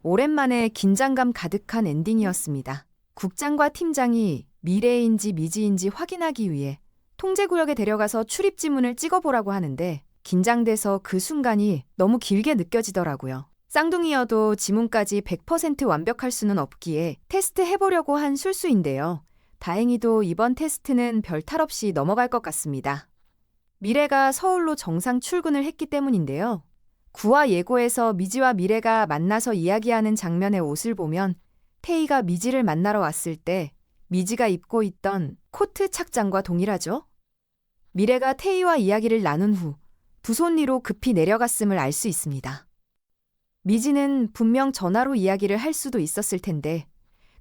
오랜만에 긴장감 가득한 엔딩이었습니다. 국장과 팀장이 미래인지 미지인지 확인하기 위해 통제구역에 데려가서 출입 지문을 찍어보라고 하는데 긴장돼서 그 순간이 너무 길게 느껴지더라고요. 쌍둥이여도 지문까지 100% 완벽할 수는 없기에 테스트 해보려고 한 술수인데요. 다행히도 이번 테스트는 별 탈 없이 넘어갈 것 같습니다. 미래가 서울로 정상 출근을 했기 때문인데요. 구와 예고에서 미지와 미래가 만나서 이야기하는 장면의 옷을 보면 태희가 미지를 만나러 왔을 때 미지가 입고 있던 코트 착장과 동일하죠? 미래가 태희와 이야기를 나눈 후 두 손리로 급히 내려갔음을 알 수 있습니다. 미지는 분명 전화로 이야기를 할 수도 있었을 텐데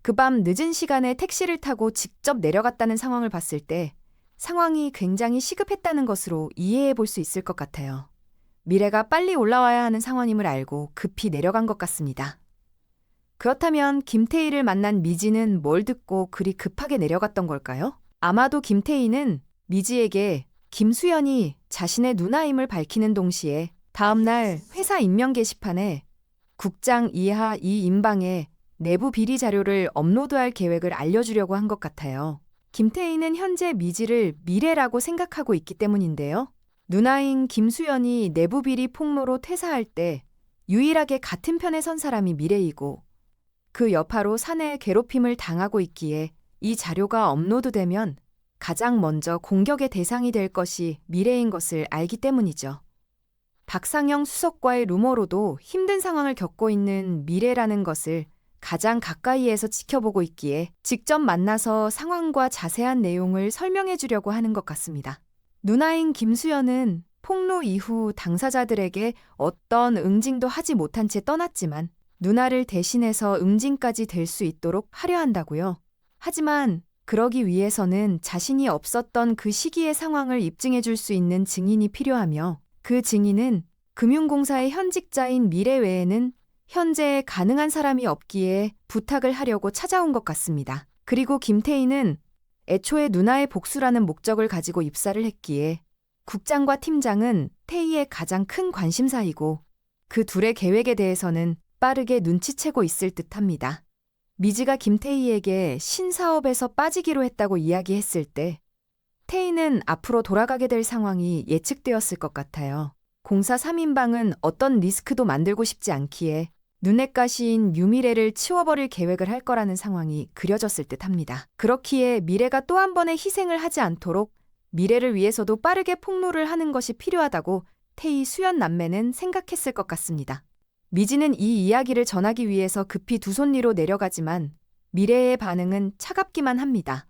그 밤 늦은 시간에 택시를 타고 직접 내려갔다는 상황을 봤을 때 상황이 굉장히 시급했다는 것으로 이해해 볼 수 있을 것 같아요. 미래가 빨리 올라와야 하는 상황임을 알고 급히 내려간 것 같습니다. 그렇다면 김태희를 만난 미지는 뭘 듣고 그리 급하게 내려갔던 걸까요? 아마도 김태희는 미지에게 김수연이 자신의 누나임을 밝히는 동시에 다음날 회사 임명 게시판에 국장 이하 이인방에 내부 비리 자료를 업로드할 계획을 알려주려고 한 것 같아요. 김태희는 현재 미지를 미래라고 생각하고 있기 때문인데요. 누나인 김수연이 내부 비리 폭로로 퇴사할 때 유일하게 같은 편에 선 사람이 미래이고 그 여파로 사내 괴롭힘을 당하고 있기에 이 자료가 업로드되면 가장 먼저 공격의 대상이 될 것이 미래인 것을 알기 때문이죠. 박상영 수석과의 루머로도 힘든 상황을 겪고 있는 미래라는 것을 가장 가까이에서 지켜보고 있기에 직접 만나서 상황과 자세한 내용을 설명해 주려고 하는 것 같습니다. 누나인 김수연은 폭로 이후 당사자들에게 어떤 응징도 하지 못한 채 떠났지만 누나를 대신해서 응징까지 될 수 있도록 하려 한다고요. 하지만 그러기 위해서는 자신이 없었던 그 시기의 상황을 입증해 줄 수 있는 증인이 필요하며 그 증인은 금융공사의 현직자인 미래 외에는 현재 가능한 사람이 없기에 부탁을 하려고 찾아온 것 같습니다. 그리고 김태희는 애초에 누나의 복수라는 목적을 가지고 입사를 했기에 국장과 팀장은 태희의 가장 큰 관심사이고 그 둘의 계획에 대해서는 빠르게 눈치채고 있을 듯합니다. 미지가 김태희에게 신사업에서 빠지기로 했다고 이야기했을 때 태희는 앞으로 돌아가게 될 상황이 예측되었을 것 같아요. 공사 3인방은 어떤 리스크도 만들고 싶지 않기에 눈엣가시인 유미래를 치워버릴 계획을 할 거라는 상황이 그려졌을 듯합니다. 그렇기에 미래가 또 한 번의 희생을 하지 않도록 미래를 위해서도 빠르게 폭로를 하는 것이 필요하다고 태희 수연 남매는 생각했을 것 같습니다. 미지는 이 이야기를 전하기 위해서 급히 두 손리로 내려가지만 미래의 반응은 차갑기만 합니다.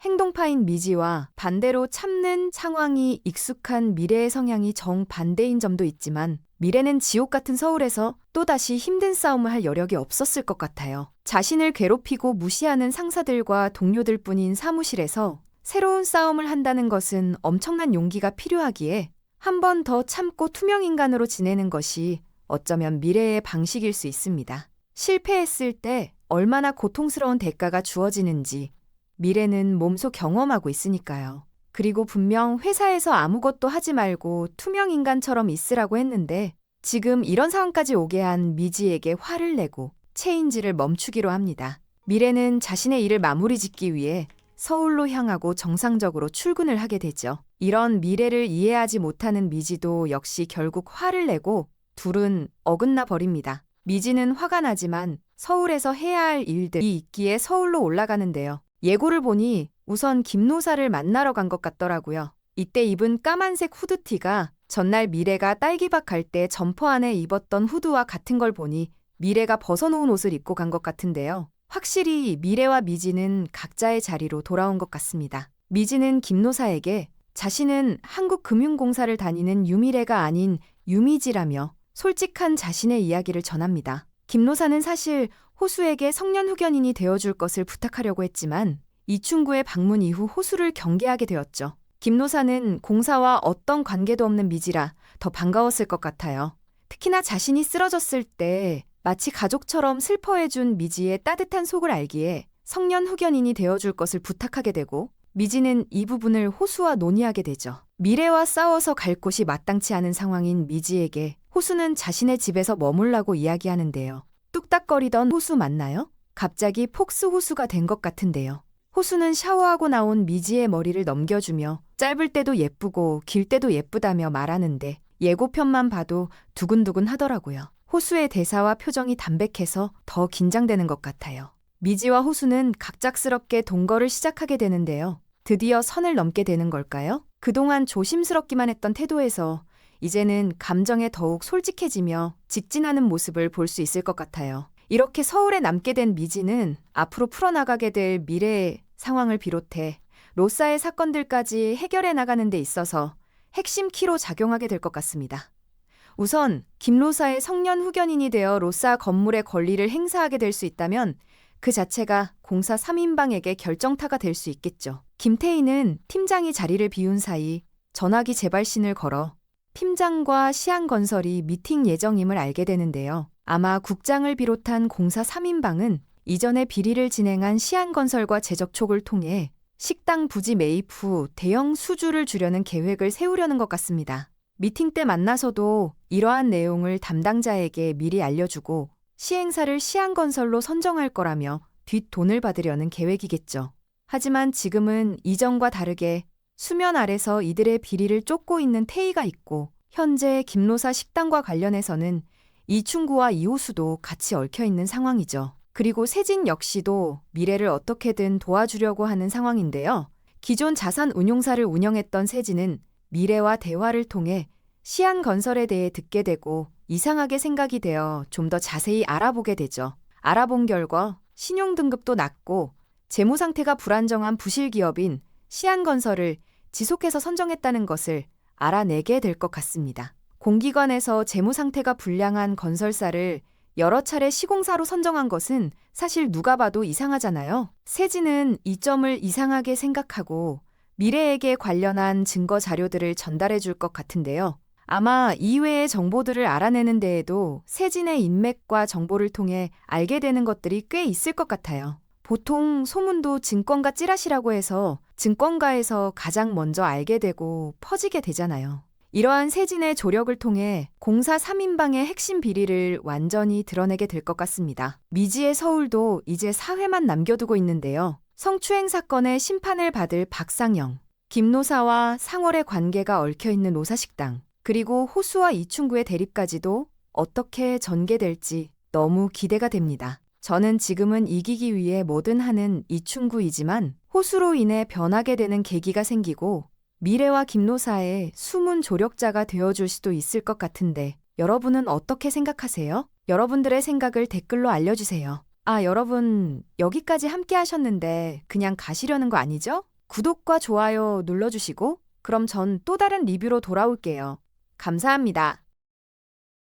행동파인 미지와 반대로 참는 상황이 익숙한 미래의 성향이 정반대인 점도 있지만 미래는 지옥 같은 서울에서 또다시 힘든 싸움을 할 여력이 없었을 것 같아요. 자신을 괴롭히고 무시하는 상사들과 동료들 뿐인 사무실에서 새로운 싸움을 한다는 것은 엄청난 용기가 필요하기에 한 번 더 참고 투명인간으로 지내는 것이 어쩌면 미래의 방식일 수 있습니다. 실패했을 때 얼마나 고통스러운 대가가 주어지는지 미래는 몸소 경험하고 있으니까요. 그리고 분명 회사에서 아무것도 하지 말고 투명인간처럼 있으라고 했는데 지금 이런 상황까지 오게 한 미지에게 화를 내고 체인지를 멈추기로 합니다. 미래는 자신의 일을 마무리 짓기 위해 서울로 향하고 정상적으로 출근을 하게 되죠. 이런 미래를 이해하지 못하는 미지도 역시 결국 화를 내고 둘은 어긋나 버립니다. 미지는 화가 나지만 서울에서 해야 할 일들이 있기에 서울로 올라가는데요. 예고를 보니 우선 김노사를 만나러 간 것 같더라고요. 이때 입은 까만색 후드티가 전날 미래가 딸기밭 갈 때 점퍼 안에 입었던 후드와 같은 걸 보니 미래가 벗어놓은 옷을 입고 간 것 같은데요. 확실히 미래와 미지는 각자의 자리로 돌아온 것 같습니다. 미지는 김노사에게 자신은 한국금융공사를 다니는 유미래가 아닌 유미지라며 솔직한 자신의 이야기를 전합니다. 김노사는 사실 호수에게 성년후견인이 되어줄 것을 부탁하려고 했지만 이충구의 방문 이후 호수를 경계하게 되었죠. 김노사는 공사와 어떤 관계도 없는 미지라 더 반가웠을 것 같아요. 특히나 자신이 쓰러졌을 때 마치 가족처럼 슬퍼해준 미지의 따뜻한 속을 알기에 성년후견인이 되어줄 것을 부탁하게 되고 미지는 이 부분을 호수와 논의하게 되죠. 미래와 싸워서 갈 곳이 마땅치 않은 상황인 미지에게 호수는 자신의 집에서 머물라고 이야기하는데요. 뚝딱거리던 호수 맞나요? 갑자기 폭스 호수가 된 것 같은데요. 호수는 샤워하고 나온 미지의 머리를 넘겨주며 짧을 때도 예쁘고 길 때도 예쁘다며 말하는데 예고편만 봐도 두근두근 하더라고요. 호수의 대사와 표정이 담백해서 더 긴장되는 것 같아요. 미지와 호수는 갑작스럽게 동거를 시작하게 되는데요. 드디어 선을 넘게 되는 걸까요? 그동안 조심스럽기만 했던 태도에서 이제는 감정에 더욱 솔직해지며 직진하는 모습을 볼 수 있을 것 같아요. 이렇게 서울에 남게 된 미지는 앞으로 풀어나가게 될 미래의 상황을 비롯해 로사의 사건들까지 해결해 나가는 데 있어서 핵심 키로 작용하게 될 것 같습니다. 우선 김로사의 성년 후견인이 되어 로사 건물의 권리를 행사하게 될 수 있다면 그 자체가 공사 3인방에게 결정타가 될 수 있겠죠. 김태희는 팀장이 자리를 비운 사이 전화기 재발신을 걸어 팀장과 시안건설이 미팅 예정임을 알게 되는데요. 아마 국장을 비롯한 공사 3인방은 이전에 비리를 진행한 시안건설과 재접촉을 통해 식당 부지 매입 후 대형 수주를 주려는 계획을 세우려는 것 같습니다. 미팅 때 만나서도 이러한 내용을 담당자에게 미리 알려주고 시행사를 시안건설로 선정할 거라며 뒷돈을 받으려는 계획이겠죠. 하지만 지금은 이전과 다르게 수면 아래서 이들의 비리를 쫓고 있는 태희가 있고 현재 김로사 식당과 관련해서는 이충구와 이호수도 같이 얽혀 있는 상황이죠. 그리고 세진 역시도 미래를 어떻게든 도와주려고 하는 상황인데요. 기존 자산운용사를 운영했던 세진은 미래와 대화를 통해 시안건설에 대해 듣게 되고 이상하게 생각이 되어 좀 더 자세히 알아보게 되죠. 알아본 결과 신용등급도 낮고 재무 상태가 불안정한 부실기업인 시안건설을 지속해서 선정했다는 것을 알아내게 될 것 같습니다. 공기관에서 재무 상태가 불량한 건설사를 여러 차례 시공사로 선정한 것은 사실 누가 봐도 이상하잖아요. 세진은 이 점을 이상하게 생각하고 미래에게 관련한 증거 자료들을 전달해 줄 것 같은데요. 아마 이외의 정보들을 알아내는 데에도 세진의 인맥과 정보를 통해 알게 되는 것들이 꽤 있을 것 같아요. 보통 소문도 증권가 찌라시라고 해서 증권가에서 가장 먼저 알게 되고 퍼지게 되잖아요. 이러한 세진의 조력을 통해 공사 3인방의 핵심 비리를 완전히 드러내게 될 것 같습니다. 미지의 서울도 이제 사회만 남겨두고 있는데요. 성추행 사건의 심판을 받을 박상영, 김노사와 상월의 관계가 얽혀있는 노사식당, 그리고 호수와 이충구의 대립까지도 어떻게 전개될지 너무 기대가 됩니다. 저는 지금은 이기기 위해 뭐든 하는 이충구이지만 호수로 인해 변하게 되는 계기가 생기고 미래와 김노사의 숨은 조력자가 되어줄 수도 있을 것 같은데 여러분은 어떻게 생각하세요? 여러분들의 생각을 댓글로 알려주세요. 여러분 여기까지 함께 하셨는데 그냥 가시려는 거 아니죠? 구독과 좋아요 눌러주시고 그럼 전 또 다른 리뷰로 돌아올게요. 감사합니다.